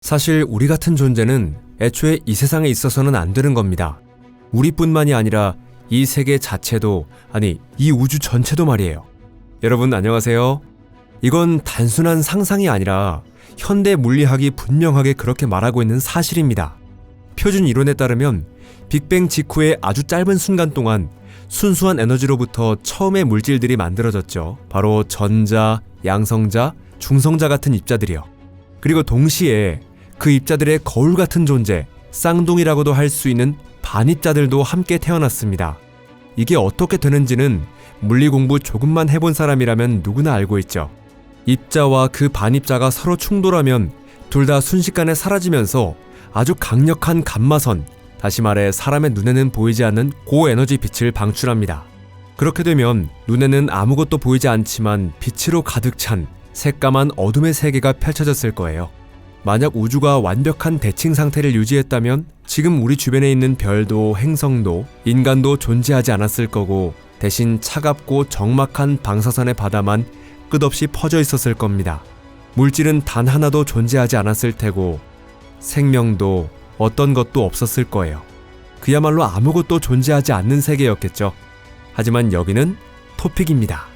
사실 우리 같은 존재는 애초에 이 세상에 있어서는 안 되는 겁니다. 우리뿐만이 아니라 이 세계 자체도, 아니 이 우주 전체도 말이에요. 여러분 안녕하세요. 이건 단순한 상상이 아니라 현대 물리학이 분명하게 그렇게 말하고 있는 사실입니다. 표준 이론에 따르면 빅뱅 직후의 아주 짧은 순간 동안 순수한 에너지로부터 처음의 물질들이 만들어졌죠. 바로 전자, 양성자, 중성자 같은 입자들이요. 그리고 동시에 그 입자들의 거울 같은 존재, 쌍둥이라고도 할 수 있는 반입자들도 함께 태어났습니다. 이게 어떻게 되는지는 물리 공부 조금만 해본 사람이라면 누구나 알고 있죠. 입자와 그 반입자가 서로 충돌하면 둘 다 순식간에 사라지면서 아주 강력한 감마선, 다시 말해 사람의 눈에는 보이지 않는 고에너지 빛을 방출합니다. 그렇게 되면 눈에는 아무것도 보이지 않지만 빛으로 가득 찬 새까만 어둠의 세계가 펼쳐졌을 거예요. 만약 우주가 완벽한 대칭 상태를 유지했다면 지금 우리 주변에 있는 별도, 행성도, 인간도 존재하지 않았을 거고 대신 차갑고 적막한 방사선의 바다만 끝없이 퍼져 있었을 겁니다. 물질은 단 하나도 존재하지 않았을 테고 생명도 어떤 것도 없었을 거예요. 그야말로 아무것도 존재하지 않는 세계였겠죠. 하지만 여기는 토픽입니다.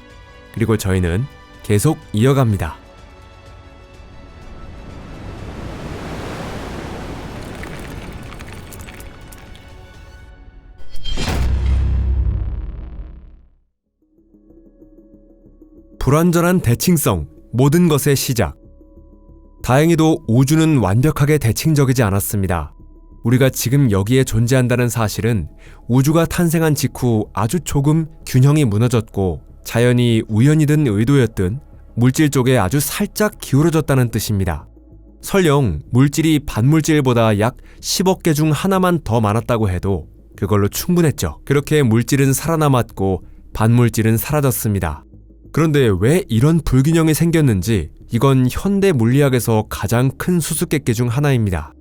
그리고 저희는 계속 이어갑니다. 불완전한 대칭성, 모든 것의 시작. 다행히도 우주는 완벽하게 대칭적이지 않았습니다. 우리가 지금 여기에 존재한다는 사실은 우주가 탄생한 직후 아주 조금 균형이 무너졌고 자연이 우연이든 의도였든 물질 쪽에 아주 살짝 기울어졌다는 뜻입니다. 설령 물질이 반물질보다 약 10억 개 중 하나만 더 많았다고 해도 그걸로 충분했죠. 그렇게 물질은 살아남았고 반물질은 사라졌습니다. 그런데 왜 이런 불균형이 생겼는지 이건 현대 물리학에서 가장 큰 수수께끼 중 하나입니다.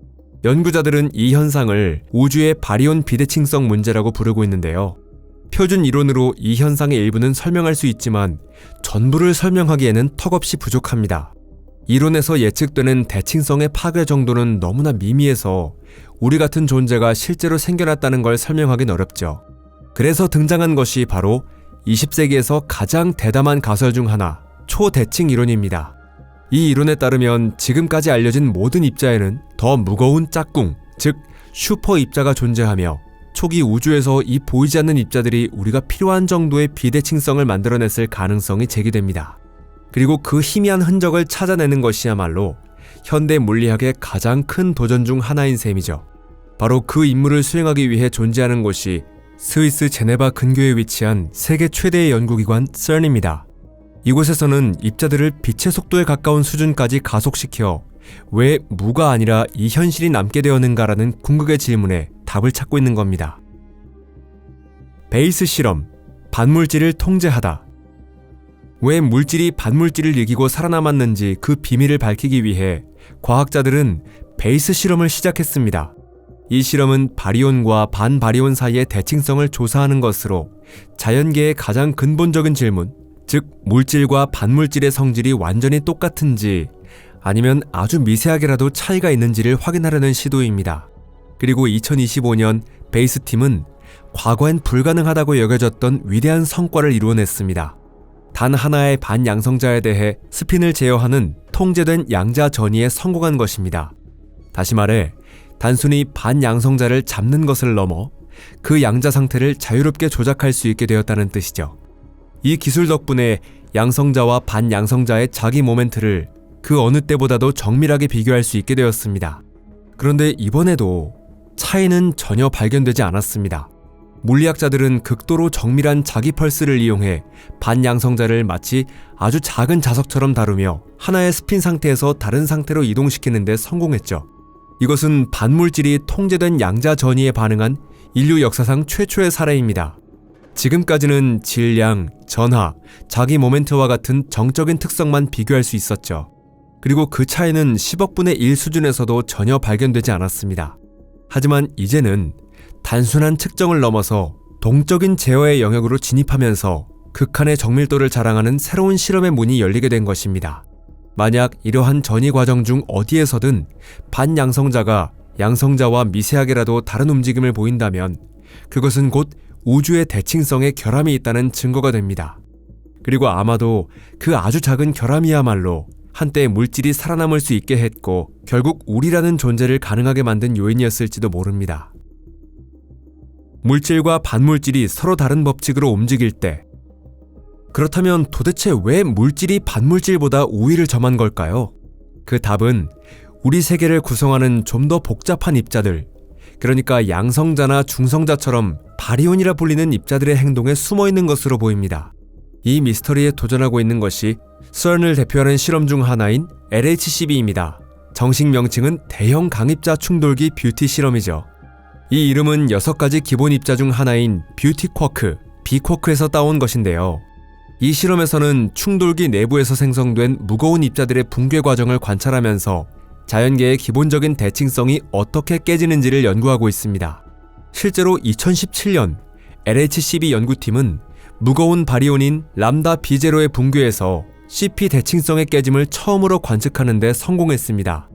연구자들은 이 현상을 우주의 바리온 비대칭성 문제라고 부르고 있는데요. 표준 이론으로 이 현상의 일부는 설명할 수 있지만 전부를 설명하기에는 턱없이 부족합니다. 이론에서 예측되는 대칭성의 파괴 정도는 너무나 미미해서 우리 같은 존재가 실제로 생겨났다는 걸 설명하긴 어렵죠. 그래서 등장한 것이 바로 20세기에서 가장 대담한 가설 중 하나, 초대칭 이론입니다. 이 이론에 따르면 지금까지 알려진 모든 입자에는 더 무거운 짝꿍, 즉 슈퍼 입자가 존재하며 초기 우주에서 이 보이지 않는 입자들이 우리가 필요한 정도의 비대칭성을 만들어냈을 가능성이 제기됩니다. 그리고 그 희미한 흔적을 찾아내는 것이야말로 현대 물리학의 가장 큰 도전 중 하나인 셈이죠. 바로 그 임무를 수행하기 위해 존재하는 곳이 스위스 제네바 근교에 위치한 세계 최대의 연구기관 CERN입니다. 이곳에서는 입자들을 빛의 속도에 가까운 수준까지 가속시켜 왜 무가 아니라 이 현실이 남게 되었는가라는 궁극의 질문에 답을 찾고 있는 겁니다. 베이스 실험, 반물질을 통제하다. 왜 물질이 반물질을 이기고 살아남았는지 그 비밀을 밝히기 위해 과학자들은 베이스 실험을 시작했습니다. 이 실험은 바리온과 반바리온 사이의 대칭성을 조사하는 것으로 자연계의 가장 근본적인 질문, 즉 물질과 반물질의 성질이 완전히 똑같은지 아니면 아주 미세하게라도 차이가 있는지를 확인하려는 시도입니다. 그리고 2025년 베이스팀은 과거엔 불가능하다고 여겨졌던 위대한 성과를 이루어냈습니다. 단 하나의 반양성자에 대해 스핀을 제어하는 통제된 양자 전이에 성공한 것입니다. 다시 말해 단순히 반양성자를 잡는 것을 넘어 그 양자 상태를 자유롭게 조작할 수 있게 되었다는 뜻이죠. 이 기술 덕분에 양성자와 반양성자의 자기 모멘트를 그 어느 때보다도 정밀하게 비교할 수 있게 되었습니다. 그런데 이번에도 차이는 전혀 발견되지 않았습니다. 물리학자들은 극도로 정밀한 자기 펄스를 이용해 반양성자를 마치 아주 작은 자석처럼 다루며 하나의 스핀 상태에서 다른 상태로 이동시키는 데 성공했죠. 이것은 반물질이 통제된 양자 전이에 반응한 인류 역사상 최초의 사례입니다. 지금까지는 질량, 전하, 자기 모멘트와 같은 정적인 특성만 비교할 수 있었죠. 그리고 그 차이는 10억분의 1 수준에서도 전혀 발견되지 않았습니다. 하지만 이제는 단순한 측정을 넘어서 동적인 제어의 영역으로 진입하면서 극한의 정밀도를 자랑하는 새로운 실험의 문이 열리게 된 것입니다. 만약 이러한 전이 과정 중 어디에서든 반양성자가 양성자와 미세하게라도 다른 움직임을 보인다면 그것은 곧 우주의 대칭성에 결함이 있다는 증거가 됩니다. 그리고 아마도 그 아주 작은 결함이야말로 한때 물질이 살아남을 수 있게 했고 결국 우리라는 존재를 가능하게 만든 요인이었을지도 모릅니다. 물질과 반물질이 서로 다른 법칙으로 움직일 때, 그렇다면 도대체 왜 물질이 반물질보다 우위를 점한 걸까요? 그 답은 우리 세계를 구성하는 좀 더 복잡한 입자들, 그러니까 양성자나 중성자처럼 바리온이라 불리는 입자들의 행동에 숨어있는 것으로 보입니다. 이 미스터리에 도전하고 있는 것이 CERN을 대표하는 실험 중 하나인 LHCb입니다. 정식 명칭은 대형 강입자 충돌기 뷰티 실험이죠. 이 이름은 6가지 기본 입자 중 하나인 뷰티 쿼크, B쿼크에서 따온 것인데요. 이 실험에서는 충돌기 내부에서 생성된 무거운 입자들의 붕괴 과정을 관찰하면서 자연계의 기본적인 대칭성이 어떻게 깨지는지를 연구하고 있습니다. 실제로 2017년 LHCb 연구팀은 무거운 바리온인 람다 B0의 붕괴에서 CP 대칭성의 깨짐을 처음으로 관측하는 데 성공했습니다.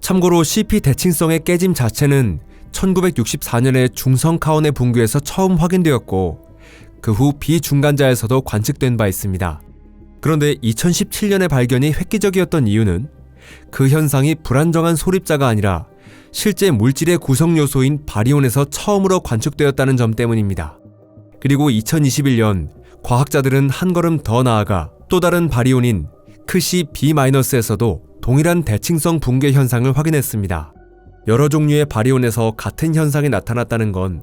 참고로 CP 대칭성의 깨짐 자체는 1964년에 중성 카온의 붕괴에서 처음 확인되었고 그 후 비중간자에서도 관측된 바 있습니다. 그런데 2017년의 발견이 획기적이었던 이유는 그 현상이 불안정한 소립자가 아니라 실제 물질의 구성 요소인 바리온에서 처음으로 관측되었다는 점 때문입니다. 그리고 2021년 과학자들은 한 걸음 더 나아가 또 다른 바리온인 크시 B-에서도 동일한 대칭성 붕괴 현상을 확인했습니다. 여러 종류의 바리온에서 같은 현상이 나타났다는 건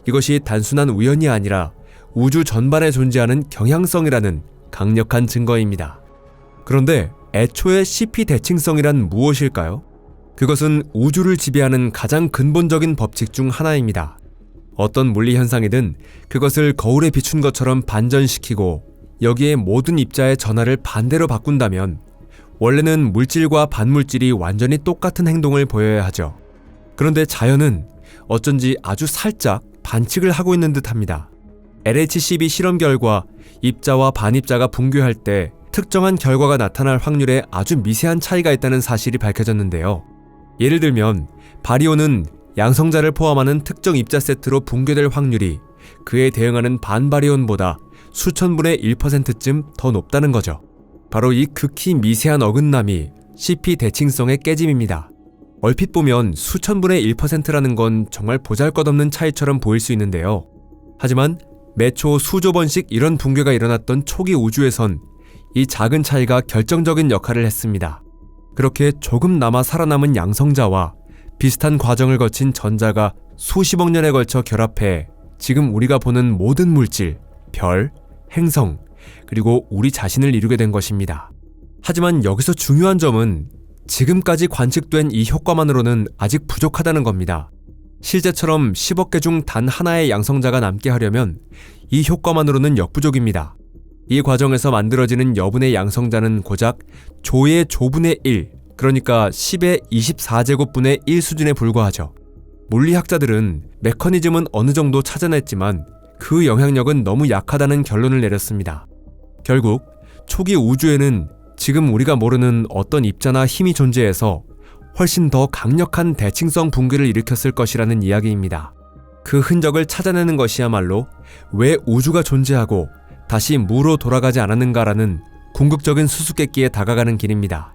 이것이 단순한 우연이 아니라 우주 전반에 존재하는 경향성이라는 강력한 증거입니다. 그런데 애초에 CP 대칭성이란 무엇일까요? 그것은 우주를 지배하는 가장 근본적인 법칙 중 하나입니다. 어떤 물리 현상이든 그것을 거울에 비춘 것처럼 반전시키고 여기에 모든 입자의 전하를 반대로 바꾼다면 원래는 물질과 반물질이 완전히 똑같은 행동을 보여야 하죠. 그런데 자연은 어쩐지 아주 살짝 반칙을 하고 있는 듯합니다. LHCb 실험 결과 입자와 반입자가 붕괴할 때 특정한 결과가 나타날 확률에 아주 미세한 차이가 있다는 사실이 밝혀졌는데요. 예를 들면 바리온은 양성자를 포함하는 특정 입자 세트로 붕괴될 확률이 그에 대응하는 반바리온보다 수천분의 1%쯤 더 높다는 거죠. 바로 이 극히 미세한 어긋남이 CP 대칭성의 깨짐입니다. 얼핏 보면 수천분의 1%라는 건 정말 보잘것없는 차이처럼 보일 수 있는데요. 하지만 매초 수조 번씩 이런 붕괴가 일어났던 초기 우주에선 이 작은 차이가 결정적인 역할을 했습니다. 그렇게 조금 남아 살아남은 양성자와 비슷한 과정을 거친 전자가 수십억 년에 걸쳐 결합해 지금 우리가 보는 모든 물질, 별, 행성, 그리고 우리 자신을 이루게 된 것입니다. 하지만 여기서 중요한 점은 지금까지 관측된 이 효과만으로는 아직 부족하다는 겁니다. 실제처럼 10억 개 중 단 하나의 양성자가 남게 하려면 이 효과만으로는 역부족입니다. 이 과정에서 만들어지는 여분의 양성자는 고작 조의 조분의 1, 그러니까 10의 24제곱분의 1 수준에 불과하죠. 물리학자들은 메커니즘은 어느 정도 찾아냈지만 그 영향력은 너무 약하다는 결론을 내렸습니다. 결국 초기 우주에는 지금 우리가 모르는 어떤 입자나 힘이 존재해서 훨씬 더 강력한 대칭성 붕괴를 일으켰을 것이라는 이야기입니다. 그 흔적을 찾아내는 것이야말로 왜 우주가 존재하고 다시 무로 돌아가지 않았는가라는 궁극적인 수수께끼에 다가가는 길입니다.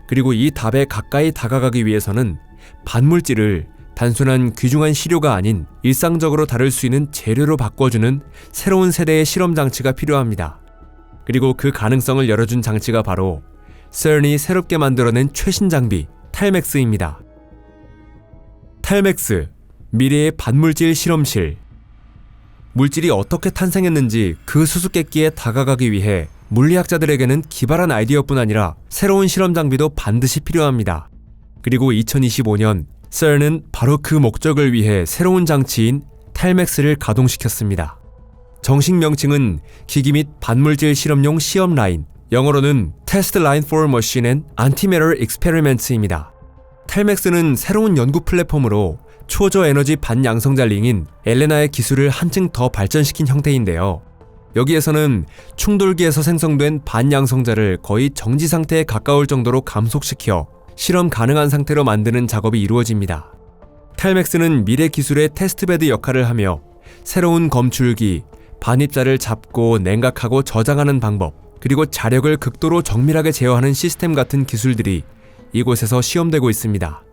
그리고 이 답에 가까이 다가가기 위해서는 반물질을 단순한 귀중한 시료가 아닌 일상적으로 다룰 수 있는 재료로 바꿔주는 새로운 세대의 실험 장치가 필요합니다. 그리고 그 가능성을 열어준 장치가 바로 CERN이 새롭게 만들어낸 최신 장비 탈맥스입니다. 탈맥스, 미래의 반물질 실험실. 물질이 어떻게 탄생했는지 그 수수께끼에 다가가기 위해 물리학자들에게는 기발한 아이디어뿐 아니라 새로운 실험 장비도 반드시 필요합니다. 그리고 2025년 CERN은 바로 그 목적을 위해 새로운 장치인 탈맥스를 가동시켰습니다. 정식 명칭은 기기 및 반물질 실험용 시험 라인, 영어로는 Test Line for Machine and Antimatter Experiments입니다. 탈맥스는 새로운 연구 플랫폼으로 초저에너지 반양성자 링인 엘레나의 기술을 한층 더 발전시킨 형태인데요. 여기에서는 충돌기에서 생성된 반양성자를 거의 정지 상태에 가까울 정도로 감속시켜 실험 가능한 상태로 만드는 작업이 이루어집니다. 텔맥스는 미래 기술의 테스트베드 역할을 하며 새로운 검출기, 반입자를 잡고 냉각하고 저장하는 방법, 그리고 자력을 극도로 정밀하게 제어하는 시스템 같은 기술들이 이곳에서 시험되고 있습니다.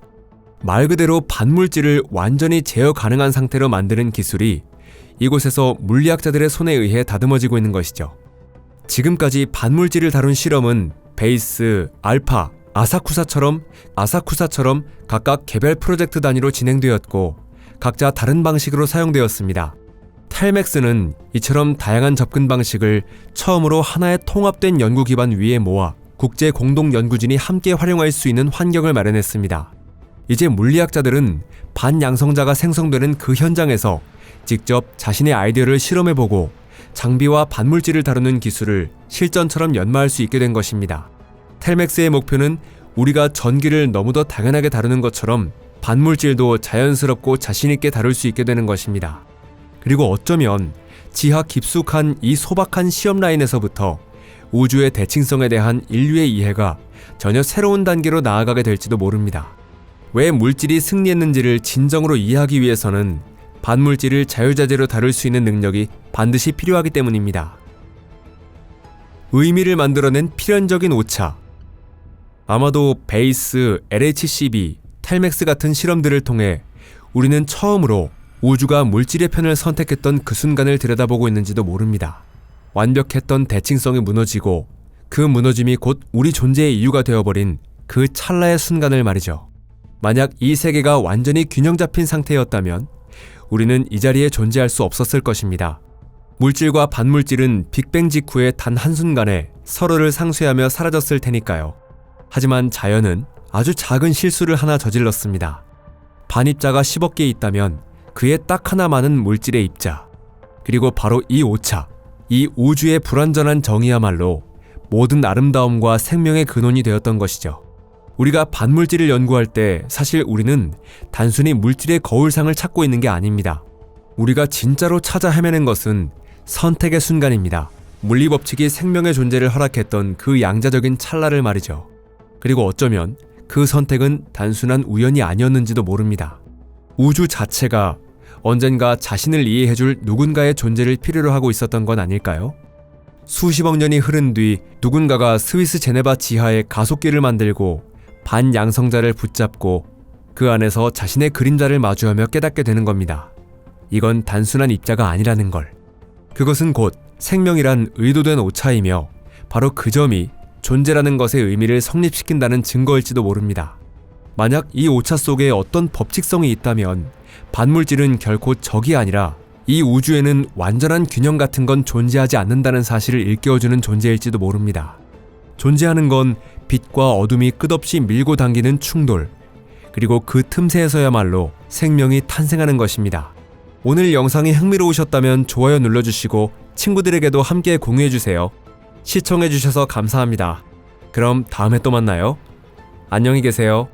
말 그대로 반물질을 완전히 제어 가능한 상태로 만드는 기술이 이곳에서 물리학자들의 손에 의해 다듬어지고 있는 것이죠. 지금까지 반물질을 다룬 실험은 베이스, 알파, 아사쿠사처럼 각각 개별 프로젝트 단위로 진행되었고 각자 다른 방식으로 사용되었습니다. 텔맥스는 이처럼 다양한 접근 방식을 처음으로 하나의 통합된 연구 기반 위에 모아 국제 공동 연구진이 함께 활용할 수 있는 환경을 마련했습니다. 이제 물리학자들은 반양성자가 생성되는 그 현장에서 직접 자신의 아이디어를 실험해보고 장비와 반물질을 다루는 기술을 실전처럼 연마할 수 있게 된 것입니다. 텔맥스의 목표는 우리가 전기를 너무도 당연하게 다루는 것처럼 반물질도 자연스럽고 자신있게 다룰 수 있게 되는 것입니다. 그리고 어쩌면 지하 깊숙한 이 소박한 시험 라인에서부터 우주의 대칭성에 대한 인류의 이해가 전혀 새로운 단계로 나아가게 될지도 모릅니다. 왜 물질이 승리했는지를 진정으로 이해하기 위해서는 반물질을 자유자재로 다룰 수 있는 능력이 반드시 필요하기 때문입니다. 의미를 만들어낸 필연적인 오차. 아마도 베이스, LHCb, 텔맥스 같은 실험들을 통해 우리는 처음으로 우주가 물질의 편을 선택했던 그 순간을 들여다보고 있는지도 모릅니다. 완벽했던 대칭성이 무너지고 그 무너짐이 곧 우리 존재의 이유가 되어버린 그 찰나의 순간을 말이죠. 만약 이 세계가 완전히 균형 잡힌 상태였다면 우리는 이 자리에 존재할 수 없었을 것입니다. 물질과 반물질은 빅뱅 직후의 단 한순간에 서로를 상쇄하며 사라졌을 테니까요. 하지만 자연은 아주 작은 실수를 하나 저질렀습니다. 반입자가 10억 개 있다면 그에 딱 하나 많은 물질의 입자, 그리고 바로 이 오차, 이 우주의 불완전한 정의야말로 모든 아름다움과 생명의 근원이 되었던 것이죠. 우리가 반물질을 연구할 때 사실 우리는 단순히 물질의 거울상을 찾고 있는 게 아닙니다. 우리가 진짜로 찾아 헤매는 것은 선택의 순간입니다. 물리법칙이 생명의 존재를 허락했던 그 양자적인 찰나를 말이죠. 그리고 어쩌면 그 선택은 단순한 우연이 아니었는지도 모릅니다. 우주 자체가 언젠가 자신을 이해해줄 누군가의 존재를 필요로 하고 있었던 건 아닐까요? 수십억 년이 흐른 뒤 누군가가 스위스 제네바 지하에 가속기를 만들고 반양성자를 붙잡고 그 안에서 자신의 그림자를 마주하며 깨닫게 되는 겁니다. 이건 단순한 입자가 아니라는 걸. 그것은 곧 생명이란 의도된 오차이며 바로 그 점이 존재라는 것의 의미를 성립시킨다는 증거일지도 모릅니다. 만약 이 오차 속에 어떤 법칙성이 있다면 반물질은 결코 적이 아니라 이 우주에는 완전한 균형 같은 건 존재하지 않는다는 사실을 일깨워주는 존재일지도 모릅니다. 존재하는 건 빛과 어둠이 끝없이 밀고 당기는 충돌, 그리고 그 틈새에서야말로 생명이 탄생하는 것입니다. 오늘 영상이 흥미로우셨다면 좋아요 눌러주시고 친구들에게도 함께 공유해주세요. 시청해주셔서 감사합니다. 그럼 다음에 또 만나요. 안녕히 계세요.